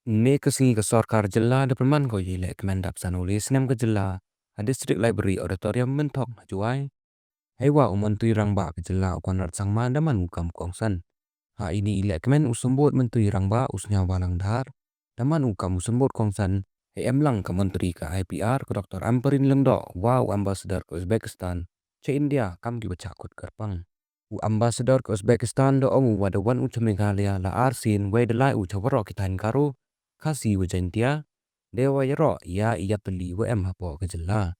Nekasi ke sarkar jela de perman ko ye lehkmen dap sanulis nem ke jela a district library auditorium mentok Jowai. Hewa umantui rang ba ke jela Conrad sangma daman ukam kongsan. Ha ini lehkmen usumbot mentui rang ba usnya walang dhar. Daman ukam usumbot kongsan. Emlang ke menteri ke IPR ke Dr. Amperin Lengdo wow ambassador ke Uzbekistan. Ce India kam ki bacakut kerpang. Ambassador ke Uzbekistan do ongu wadawan uca Meghalaya la arsin wedelai uca warok kitain karo. Kasi wajantia Deiwa yero ya iya peli em hapo kejela.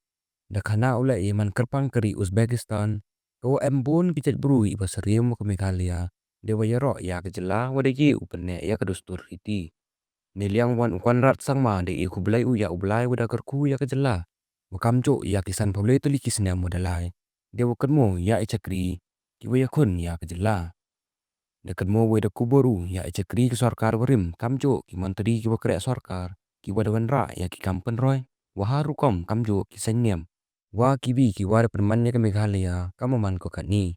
Dakana ula iman kerpang keri Uzbekistan. Ko embun kicet brui basarium ke Meghalaya. Deiwa yero ya kejela wadaji upene ya kedustur iti. Niliang wan Conrad sangma de iku belai uya ublai wada kerku ya kejela. Wakamjo ya kisan pablo itu likisnya modalai. Dewa kedmo ya icakri kiwa yakun ya kejela. Dekat mo weda kuboru ya ecekri ke sarkar warim kamjo ki mantri ki wakrek sarkar ki wadawan ra ya ki kampen roy waharu kom kamjo ki senyem wa kibi ki wada permannya ke Meghalaya kamaman ko kani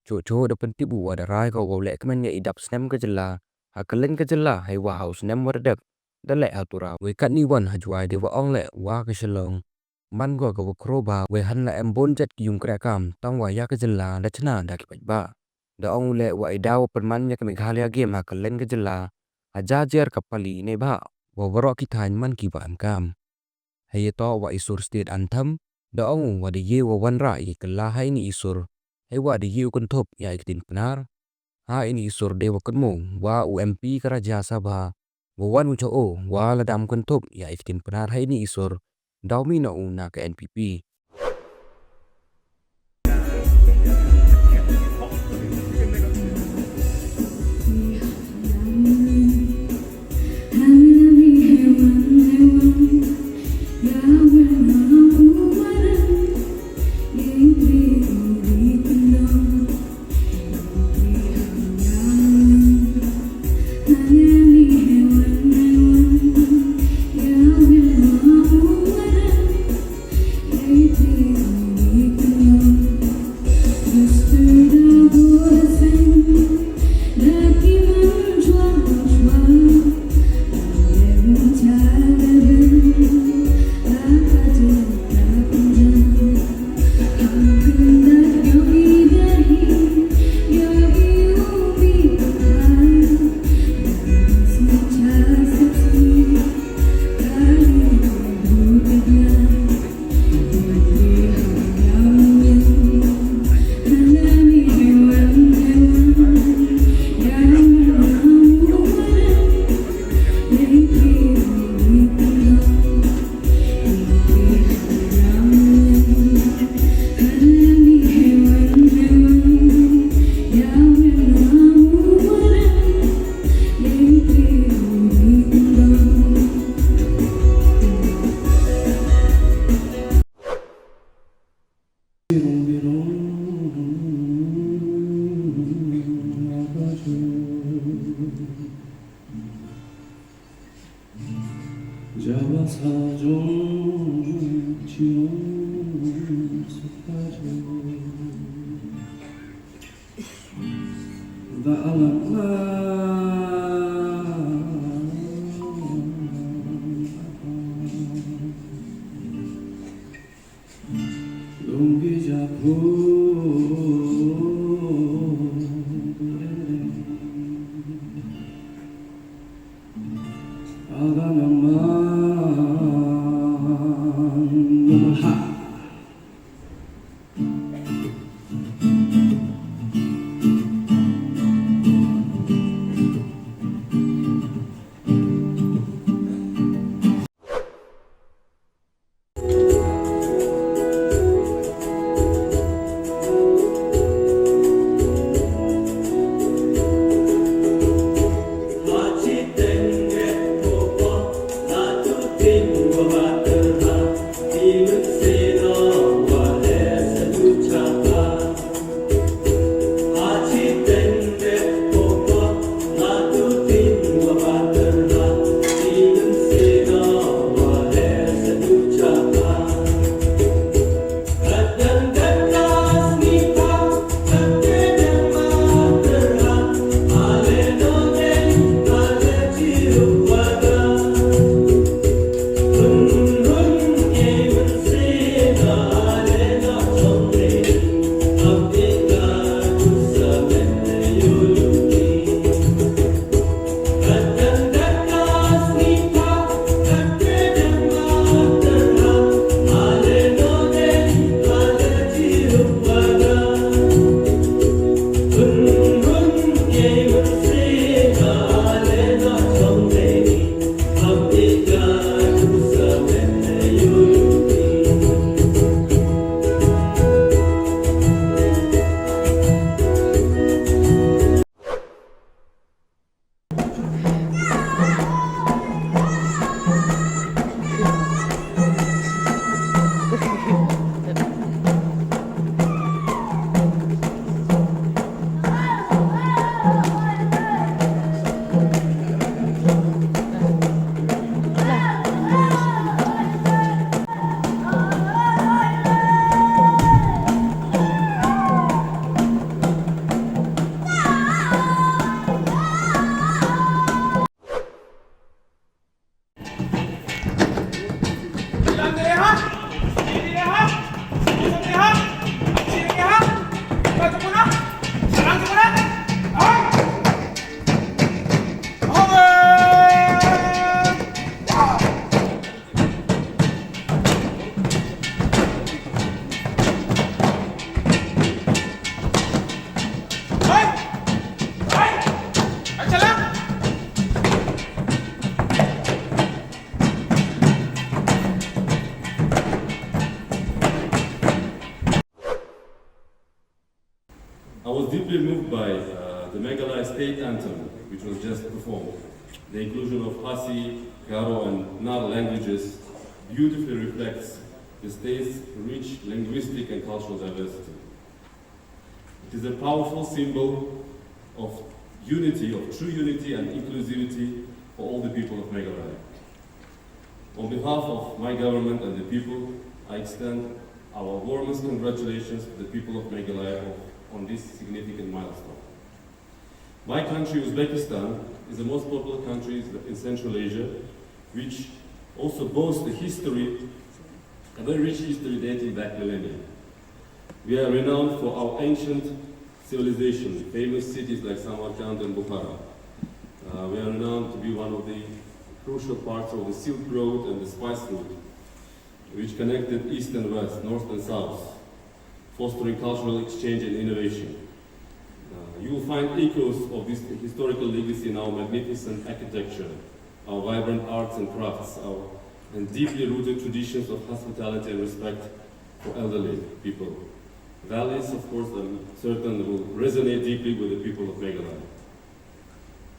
co da pentibu wada rai ko golek kemen ya idap snem ke jela hakelen ke jela hai wa haus nem wardep dalek atura we kani wan hajwai de wa ongle wa ke shalong man go ko kroba we han la embon jet ki yung krekam tang wa ya ke jela da chna da ki ba da ong le wa idaw permannya ke Meghalaya game hakalen ke jela ajajar kapali ne ba wa warok ki tan man ki ba am hay to wa isur state anthem da ong wa de ye wa wan ra ye kala hai ni isur hay wa de ye kun thop ya ikin penar ha ini isur de wa kunmo wa UMP karaja sabha wa wan uco o wa la dam kun thop ya ikin penar hai ni isur daw mi na una ke NPP state anthem, which was just performed, the inclusion of Hasi, Garo, and Nar languages beautifully reflects the state's rich linguistic and cultural diversity. It is a powerful symbol of unity, of true unity and inclusivity for all the people of Meghalaya. On behalf of my government and the people, I extend our warmest congratulations to the people of Meghalaya on this significant milestone. My country, Uzbekistan, is the most populous country in Central Asia, which also boasts a very rich history dating back millennia. We are renowned for our ancient civilization, famous cities like Samarkand and Bukhara. We are renowned to be one of the crucial parts of the Silk Road and the spice route, which connected east and west, north and south, fostering cultural exchange and innovation. You will find echoes of this historical legacy in our magnificent architecture, our vibrant arts and crafts, and deeply rooted traditions of hospitality and respect for elderly people. Values, of course, I'm certain will resonate deeply with the people of Meghalaya.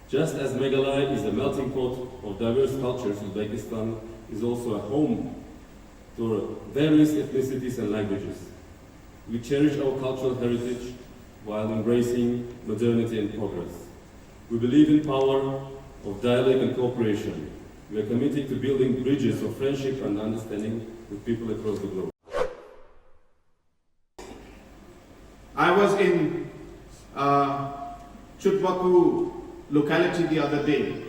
Just as Meghalaya is a melting pot of diverse cultures, Uzbekistan is also a home to various ethnicities and languages. We cherish our cultural heritage while embracing modernity and progress. We believe in power of dialogue and cooperation. We are committed to building bridges of friendship and understanding with people across the globe. I was in Chutwaku locality the other day,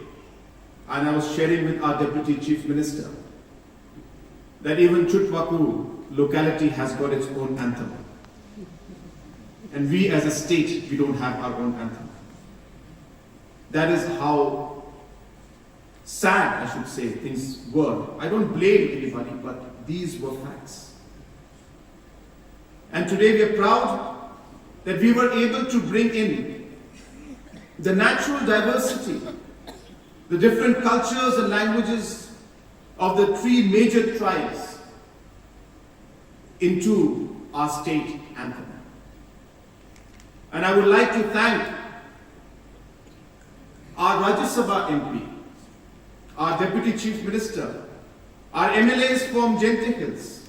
and I was sharing with our Deputy Chief Minister that even Chutwaku locality has got its own anthem. And we as a state, we don't have our own anthem. That is how sad, I should say, things were. I don't blame anybody, but these were facts. And today we are proud that we were able to bring in the natural diversity, the different cultures and languages of the three major tribes into our state anthem. And I would like to thank our Rajya Sabha MP, our Deputy Chief Minister, our MLAs from Jente Hills.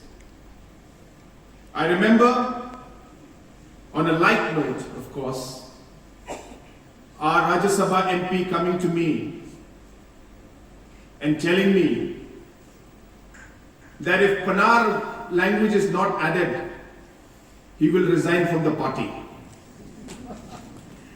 I remember, on a light note, of course, our Rajya Sabha MP coming to me and telling me that if Panar language is not added, he will resign from the party.